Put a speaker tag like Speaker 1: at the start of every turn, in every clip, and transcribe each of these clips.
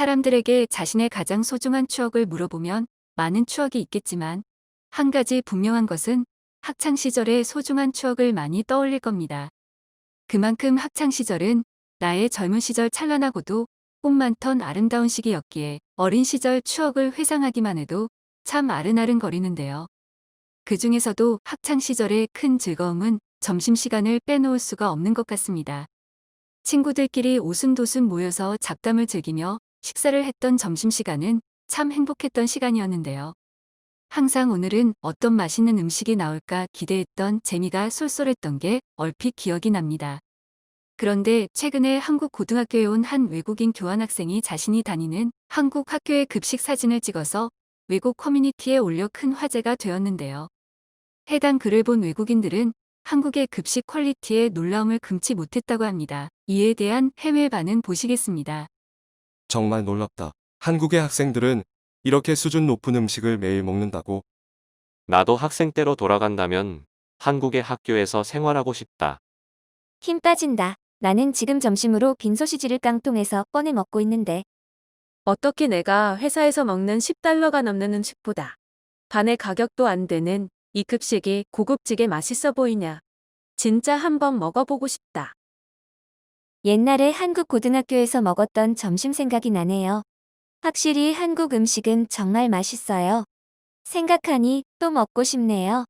Speaker 1: 사람들에게 자신의 가장 소중한 추억을 물어보면 많은 추억이 있겠지만 한 가지 분명한 것은 학창 시절의 소중한 추억을 많이 떠올릴 겁니다. 그만큼 학창 시절은 나의 젊은 시절 찬란하고도 꿈 많던 아름다운 시기였기에 어린 시절 추억을 회상하기만 해도 참 아른아른거리는데요. 그 중에서도 학창 시절의 큰 즐거움은 점심시간을 빼놓을 수가 없는 것 같습니다. 친구들끼리 오순도순 모여서 잡담을 즐기며 식사를 했던 점심시간은 참 행복했던 시간이었는데요. 항상 오늘은 어떤 맛있는 음식이 나올까 기대했던 재미가 쏠쏠했던 게 얼핏 기억이 납니다. 그런데 최근에 한국 고등학교에 온 한 외국인 교환학생이 자신이 다니는 한국 학교의 급식 사진을 찍어서 외국 커뮤니티에 올려 큰 화제가 되었는데요. 해당 글을 본 외국인들은 한국의 급식 퀄리티에 놀라움을 금치 못했다고 합니다. 이에 대한 해외 반응 보시겠습니다.
Speaker 2: 정말 놀랍다. 한국의 학생들은 이렇게 수준 높은 음식을 매일 먹는다고?
Speaker 3: 나도 학생 때로 돌아간다면 한국의 학교에서 생활하고 싶다.
Speaker 4: 힘 빠진다. 나는 지금 점심으로 빈소시지를 깡통에서 꺼내 먹고 있는데
Speaker 5: 어떻게 내가 회사에서 먹는 10달러가 넘는 음식보다 반의 가격도 안 되는 이 급식이 고급지게 맛있어 보이냐. 진짜 한번 먹어보고 싶다.
Speaker 4: 옛날에 한국 고등학교에서 먹었던 점심 생각이 나네요. 확실히 한국 음식은 정말 맛있어요. 생각하니 또 먹고 싶네요.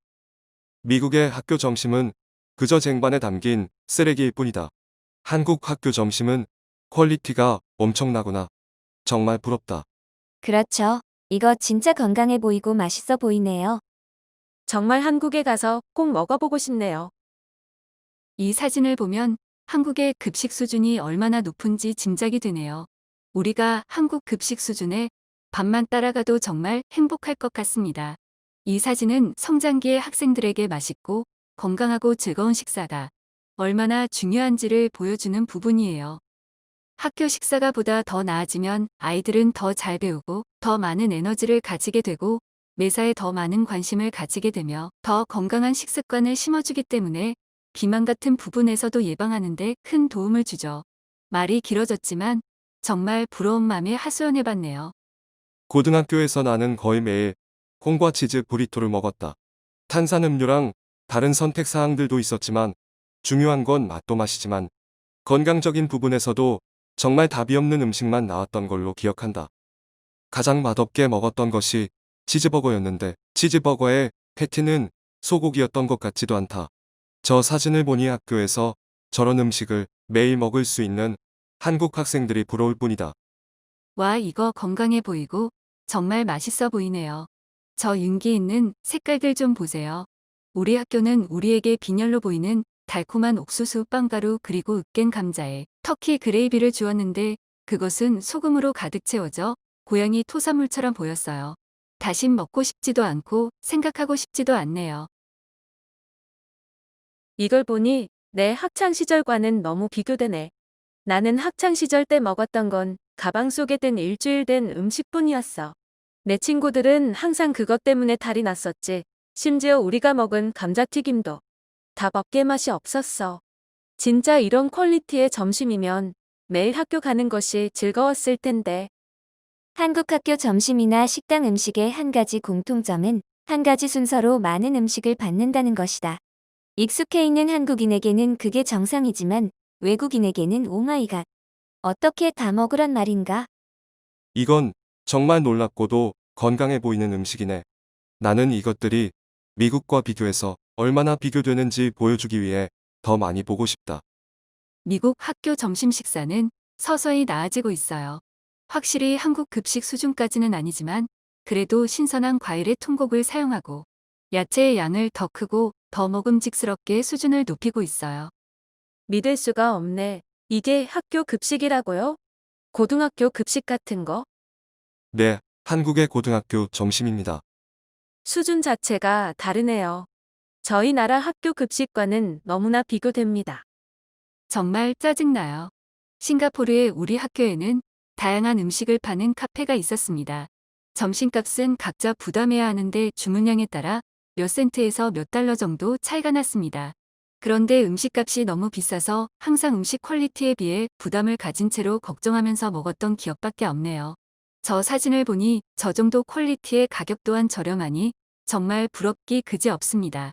Speaker 2: 미국의 학교 점심은 그저 쟁반에 담긴 쓰레기일 뿐이다. 한국 학교 점심은 퀄리티가 엄청나구나. 정말 부럽다.
Speaker 4: 그렇죠. 이거 진짜 건강해 보이고 맛있어 보이네요.
Speaker 5: 정말 한국에 가서 꼭 먹어보고 싶네요.
Speaker 1: 이 사진을 보면 한국의 급식 수준이 얼마나 높은지 짐작이 되네요. 우리가 한국 급식 수준에 밥만 따라가도 정말 행복할 것 같습니다. 이 사진은 성장기의 학생들에게 맛있고 건강하고 즐거운 식사가 얼마나 중요한지를 보여주는 부분이에요. 학교 식사가 보다 더 나아지면 아이들은 더 잘 배우고 더 많은 에너지를 가지게 되고 매사에 더 많은 관심을 가지게 되며 더 건강한 식습관을 심어주기 때문에 비만 같은 부분에서도 예방하는 데 큰 도움을 주죠. 말이 길어졌지만 정말 부러운 마음에 하소연해봤네요.
Speaker 2: 고등학교에서 나는 거의 매일 콩과 치즈 브리토를 먹었다. 탄산음료랑 다른 선택 사항들도 있었지만 중요한 건 맛도 맛이지만 건강적인 부분에서도 정말 답이 없는 음식만 나왔던 걸로 기억한다. 가장 맛없게 먹었던 것이 치즈버거였는데 치즈버거의 패티는 소고기였던 것 같지도 않다. 저 사진을 보니 학교에서 저런 음식을 매일 먹을 수 있는 한국 학생들이 부러울 뿐이다.
Speaker 1: 와, 이거 건강해 보이고 정말 맛있어 보이네요. 저 윤기 있는 색깔들 좀 보세요. 우리 학교는 우리에게 빈혈로 보이는 달콤한 옥수수 빵가루 그리고 으깬 감자에 터키 그레이비를 주었는데 그것은 소금으로 가득 채워져 고양이 토사물처럼 보였어요. 다신 먹고 싶지도 않고 생각하고 싶지도 않네요.
Speaker 5: 이걸 보니 내 학창 시절과는 너무 비교되네. 나는 학창 시절 때 먹었던 건 가방 속에 든 일주일 된 음식뿐이었어. 내 친구들은 항상 그것 때문에 탈이 났었지. 심지어 우리가 먹은 감자튀김도 다 먹게 맛이 없었어. 진짜 이런 퀄리티의 점심이면 매일 학교 가는 것이 즐거웠을 텐데.
Speaker 4: 한국 학교 점심이나 식당 음식의 한 가지 공통점은 한 가지 순서로 많은 음식을 받는다는 것이다. 익숙해 있는 한국인에게는 그게 정상이지만 외국인에게는 오마이갓. 어떻게 다 먹으란 말인가?
Speaker 2: 이건 정말 놀랍고도 건강해 보이는 음식이네. 나는 이것들이 미국과 비교해서 얼마나 비교되는지 보여주기 위해 더 많이 보고 싶다.
Speaker 1: 미국 학교 점심 식사는 서서히 나아지고 있어요. 확실히 한국 급식 수준까지는 아니지만 그래도 신선한 과일의 통곡을 사용하고 야채의 양을 더 크고 더 먹음직스럽게 수준을 높이고 있어요.
Speaker 5: 믿을 수가 없네. 이게 학교 급식이라고요? 고등학교 급식 같은 거?
Speaker 2: 네, 한국의 고등학교 점심입니다.
Speaker 5: 수준 자체가 다르네요. 저희 나라 학교 급식과는 너무나 비교됩니다.
Speaker 1: 정말 짜증나요. 싱가포르의 우리 학교에는 다양한 음식을 파는 카페가 있었습니다. 점심값은 각자 부담해야 하는데 주문량에 따라 몇 센트에서 몇 달러 정도 차이가 났습니다. 그런데 음식값이 너무 비싸서 항상 음식 퀄리티에 비해 부담을 가진 채로 걱정하면서 먹었던 기억밖에 없네요. 저 사진을 보니 저 정도 퀄리티의 가격 또한 저렴하니 정말 부럽기 그지 없습니다.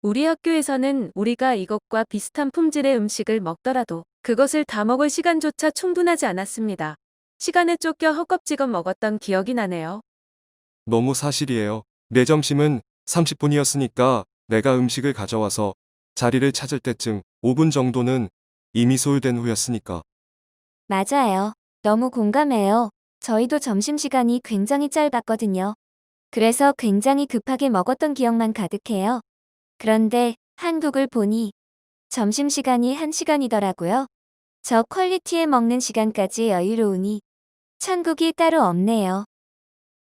Speaker 5: 우리 학교에서는 우리가 이것과 비슷한 품질의 음식을 먹더라도 그것을 다 먹을 시간조차 충분하지 않았습니다. 시간에 쫓겨 허겁지겁 먹었던 기억이 나네요.
Speaker 2: 너무 사실이에요. 내 점심은 30분이었으니까 내가 음식을 가져와서 자리를 찾을 때쯤 5분 정도는 이미 소요된 후였으니까.
Speaker 4: 맞아요. 너무 공감해요. 저희도 점심시간이 굉장히 짧았거든요. 그래서 굉장히 급하게 먹었던 기억만 가득해요. 그런데 한국을 보니 점심시간이 1시간이더라고요. 저 퀄리티에 먹는 시간까지 여유로우니 천국이 따로 없네요.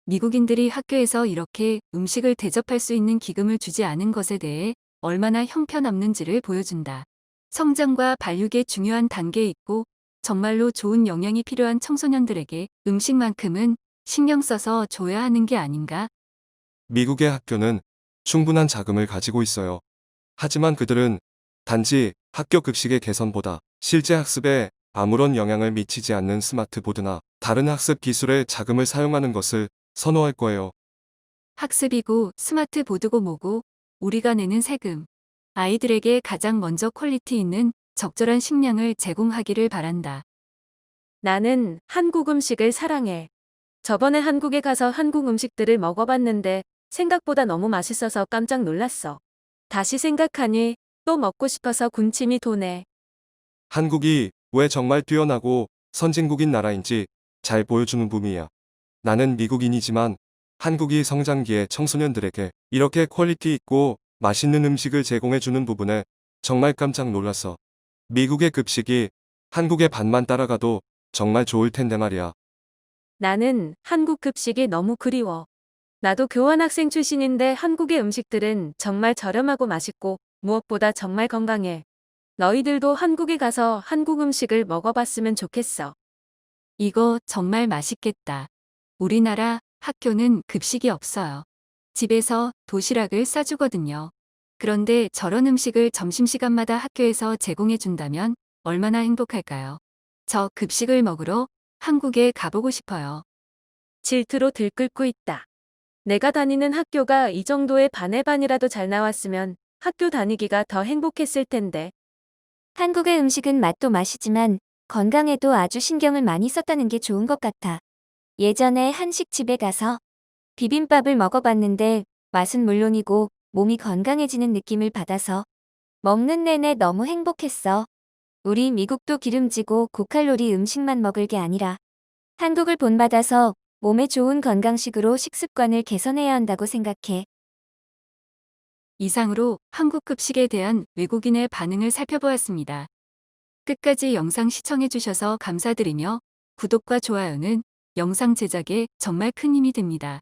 Speaker 1: 미국인들이 학교에서 이렇게 음식을 대접할 수 있는 기금을 주지 않은 것에 대해 얼마나 형편없는지를 보여준다. 성장과 발육의 중요한 단계에 있고 정말로 좋은 영양이 필요한 청소년들에게 음식만큼은 신경 써서 줘야 하는 게 아닌가?
Speaker 2: 미국의 학교는 충분한 자금을 가지고 있어요. 하지만 그들은 단지 학교 급식의 개선보다 실제 학습에 아무런 영향을 미치지 않는 스마트보드나 다른 학습 기술의 자금을 사용하는 것을 선호할 거예요.
Speaker 1: 학습이고 스마트보드고 뭐고 우리가 내는 세금. 아이들에게 가장 먼저 퀄리티 있는 적절한 식량을 제공하기를 바란다.
Speaker 5: 나는 한국 음식을 사랑해. 저번에 한국에 가서 한국 음식들을 먹어봤는데 생각보다 너무 맛있어서 깜짝 놀랐어. 다시 생각하니 또 먹고 싶어서 군침이 도네.
Speaker 2: 한국이 왜 정말 뛰어나고 선진국인 나라인지 잘 보여주는 부분이야. 나는 미국인이지만 한국이 성장기의 청소년들에게 이렇게 퀄리티 있고 맛있는 음식을 제공해주는 부분에 정말 깜짝 놀랐어. 미국의 급식이 한국의 반만 따라가도 정말 좋을 텐데 말이야.
Speaker 5: 나는 한국 급식이 너무 그리워. 나도 교환학생 출신인데 한국의 음식들은 정말 저렴하고 맛있고 무엇보다 정말 건강해. 너희들도 한국에 가서 한국 음식을 먹어봤으면 좋겠어.
Speaker 1: 이거 정말 맛있겠다. 우리나라 학교는 급식이 없어요. 집에서 도시락을 싸주거든요. 그런데 저런 음식을 점심시간마다 학교에서 제공해 준다면 얼마나 행복할까요? 저 급식을 먹으러 한국에 가보고 싶어요.
Speaker 5: 질투로 들끓고 있다. 내가 다니는 학교가 이 정도의 반의 반이라도 잘 나왔으면 학교 다니기가 더 행복했을 텐데.
Speaker 4: 한국의 음식은 맛도 맛이지만 건강에도 아주 신경을 많이 썼다는 게 좋은 것 같아. 예전에 한식집에 가서 비빔밥을 먹어봤는데 맛은 물론이고 몸이 건강해지는 느낌을 받아서 먹는 내내 너무 행복했어. 우리 미국도 기름지고 고칼로리 음식만 먹을 게 아니라 한국을 본받아서 몸에 좋은 건강식으로 식습관을 개선해야 한다고 생각해.
Speaker 1: 이상으로 한국 급식에 대한 외국인의 반응을 살펴보았습니다. 끝까지 영상 시청해주셔서 감사드리며 구독과 좋아요는 영상 제작에 정말 큰 힘이 됩니다.